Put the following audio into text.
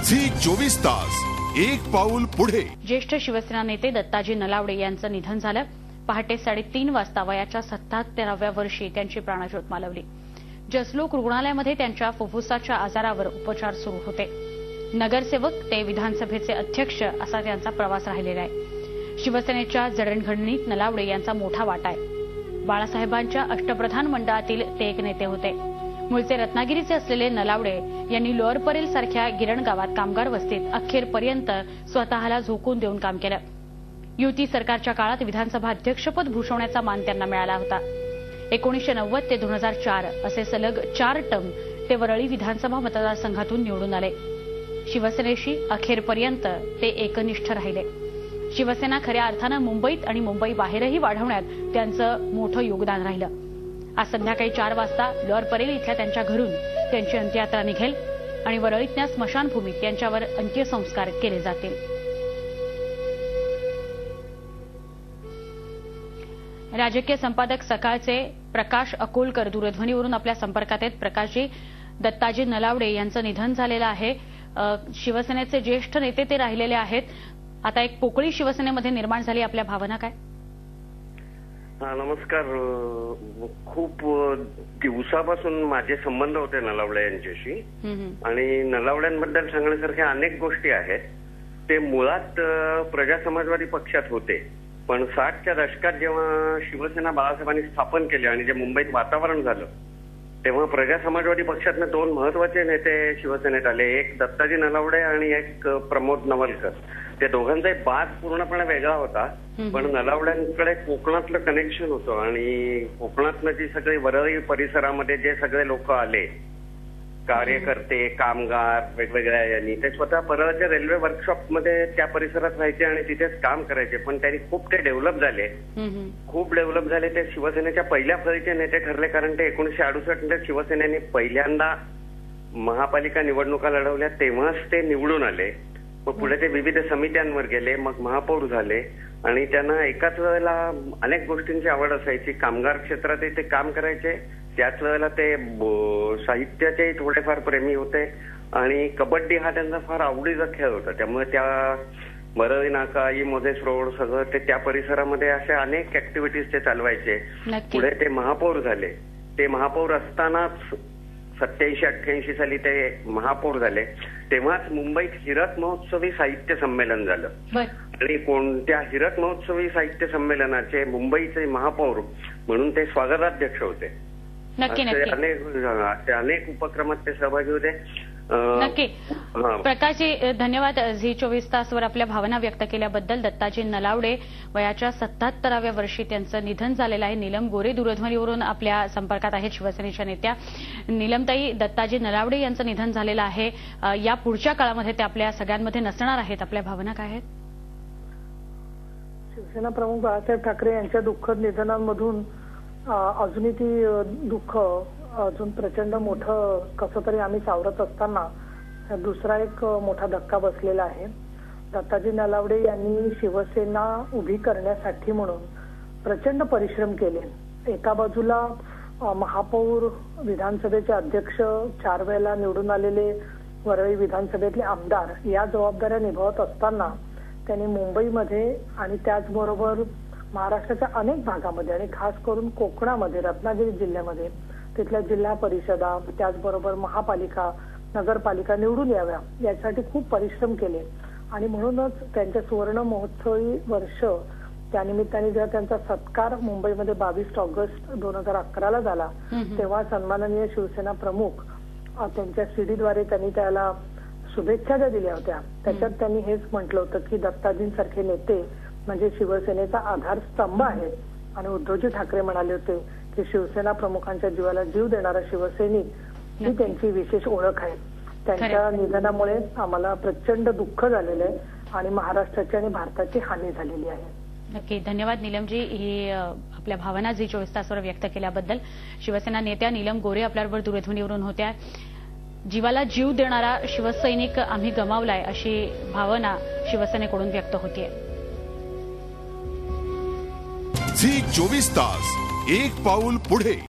Zee 24 तास एक पाऊल पुढे। ज्येष्ठ शिवसेना नेते दत्ताजी नलावडे यांचं निधन झालं। पहाटे 3:30 वाजता वयाच्या 77व्या वर्षी त्यांची प्राणज्योत मालवली। जसलोक रुग्णालयामध्ये त्यांच्या फुफ्फुसाच्या आजारावर उपचार सुरू होते। नगरसेवक ते विधानसभेचे अध्यक्ष असा त्यांचा प्रवास राहिलेला आहे। शिवसेनेच्या जडणघडणीत नलावडे यांचा मोठा वाटा आहे। बाळासाहेबांच्या अष्टप्रधान मंडळातील ते एक नेते होते। मूळचे रत्नागिरीचे असलेले नलावडे यांनी लोअर परेल सारख्या गिरण गावात कामगार वस्तीत अखेरपर्यंत स्वतःला झोकून देऊन काम केलं। युती सरकारच्या काळात विधानसभा अध्यक्षपद भूषवण्याचा मान त्यांना मिळाला होता। 1990 ते 2004 असे सलग 4 टर्म ते वरळी विधानसभा मतदारसंघातून निवडून आले। शिवसेनेशी अखेरपर्यंत ते एकनिष्ठ राहिले। शिवसेना खऱ्या अर्थानं मुंबईत आणि मुंबई बाहेरही वाढवण्यात त्यांचं मोठं योगदान राहिलं। आज संध्याकाळी 4 वाजता लोअर परेल इथल्या त्यांच्या घरून त्यांची अंत्ययात्रा निघेल आणि वरळीतल्या स्मशानभूमीत त्यांच्यावर अंत्यसंस्कार केले जातील। राजकीय संपादक सकाळचे प्रकाश अकोलकर दूरध्वनीवरून आपल्या संपर्कात आहेत। प्रकाशजी, दत्ताजी नलावडे यांचं निधन झालेलं आहे। शिवसेनेचे ज्येष्ठ नेते ते राहिलेले आहेत। आता एक पोकळी शिवसेनेमध्ये निर्माण झाली, आपल्या भावना काय? नमस्कार। खूप दिवसापासून माझे संबंध होते नलावडे यांच्याशी आणि नलावड्यांबद्दल सांगण्यासारख्या अनेक गोष्टी आहेत। ते मुळात प्रजा समाजवादी पक्षात होते, पण 60च्या दशकात जेव्हा शिवसेना बाळासाहेबांनी स्थापन केली आणि जे मुंबईत वातावरण झालं तेव्हा प्रजा समाजवादी पक्षातनं 2 महत्वाचे नेते शिवसेनेत आले। एक दत्ताजी नलावडे आणि एक प्रमोद नवलकर। त्या दोघांचाही बाज पूर्णपणे वेगळा होता, पण नलावड्यांकडे कोकणातलं कनेक्शन होतं आणि कोकणातनं जी सगळी वरळी परिसरामध्ये जे सगळे लोक आले, कार्यकर्ते, कामगार वेगवेगळ्या यांनी, ते स्वतः परळच्या रेल्वे वर्कशॉपमध्ये त्या परिसरात राहायचे आणि तिथेच काम करायचे। पण त्यांनी खूप ते डेव्हलप झाले। ते शिवसेनेच्या पहिल्या फळीचे नेते ठरले, कारण ते 1968 मध्ये शिवसेनेने पहिल्यांदा महापालिका निवडणुका लढवल्या तेव्हाच ते निवडून आले। मग पुढे ते विविध समित्यांवर गेले, मग महापौर झाले आणि त्यांना एकाच वेळेला अनेक गोष्टींची आवड असायची। कामगार क्षेत्रातही ते काम करायचे, त्याच वेळेला ते साहित्याचे थोडेफार प्रेमी होते आणि कबड्डी हा त्यांचा फार आवडीचा खेळ होता। त्यामुळे त्या वरळी नाका, मोझेस रोड सगळं ते त्या परिसरामध्ये अशा अनेक ऍक्टिव्हिटीज ते चालवायचे। पुढे ते महापौर झाले। ते महापौर असतानाच 87-88 साली ते महापौर झाले, तेव्हाच मुंबईत हिरक महोत्सवी साहित्य संमेलन झालं आणि कोणत्या हिरक महोत्सवी साहित्य संमेलनाचे मुंबईचे महापौर म्हणून ते स्वागताध्यक्ष होते। अनेक उपक्रमात ते सहभागी होते। नक्की प्रकाशजी, धन्यवाद झी 24 तासवर आपल्या भावना व्यक्त केल्याबद्दल। दत्ताजी नलावडे वयाच्या 77व्या वर्षी त्यांचं निधन झालेलं आहे। नीलम गोरे दूरध्वनीवरून आपल्या संपर्कात आहेत, शिवसेनेच्या नेत्या। नीलमताई, दत्ताजी नलावडे यांचं निधन झालेलं आहे, या पुढच्या काळामध्ये ते आपल्या सगळ्यांमध्ये नसणार आहेत, आपल्या भावना काय आहेत? शिवसेना प्रमुख बाळासाहेब ठाकरे यांच्या दुःखद निधनांमधून अजूनही ती दुःख अजून प्रचंड मोठं कसं तरी आम्ही सावरत असताना दुसरा एक मोठा धक्का बसलेला आहे। दत्ताजी नलावडे यांनी शिवसेना उभी करण्यासाठी म्हणून प्रचंड परिश्रम केले। एका बाजूला महापौर, विधानसभेचे अध्यक्ष, 4 वेळेला निवडून आलेले वरळी विधानसभेतले आमदार या जबाबदाऱ्या निभावत असताना त्यांनी मुंबईमध्ये आणि त्याचबरोबर महाराष्ट्राच्या अनेक भागामध्ये आणि खास करून कोकणामध्ये, रत्नागिरी जिल्ह्यामध्ये तिथल्या जिल्हा परिषदा, त्याचबरोबर महापालिका, नगरपालिका निवडून याव्या यासाठी खूप परिश्रम केले आणि म्हणूनच त्यांच्या सुवर्ण महोत्सवी वर्ष त्यानिमित्ताने जेव्हा त्यांचा सत्कार मुंबईमध्ये 22 ऑगस्ट 2011 झाला तेव्हा सन्माननीय शिवसेना प्रमुख त्यांच्या सीडीद्वारे त्यांनी त्याला शुभेच्छा ज्या दिल्या होत्या त्याच्यात त्यांनी हेच म्हटलं होतं की दत्ताजींसारखे नेते म्हणजे शिवसेनेचा आधारस्तंभ आहे आणि उद्धवजी ठाकरे म्हणाले होते की शिवसेना प्रमुखांच्या जीवाला जीव देणारा शिवसैनिक ही त्यांची विशेष ओळख आहे। त्यांच्या निधनामुळे आम्हाला प्रचंड दुःख झालेलं आहे आणि महाराष्ट्राची आणि भारताची हानी झालेली आहे। नक्की, धन्यवाद नीलमजी, ही आपल्या भावना झी 24 तासवर व्यक्त केल्याबद्दल। शिवसेना नेत्या नीलम गोरे आपल्याबरोबर दूरध्वनीवरून होत्या। जीवाला जीव देणारा शिवसैनिक आम्ही गमावलाय अशी भावना शिवसेनेकडून व्यक्त होतीये। झी 24 तास एक पाऊल पुढे।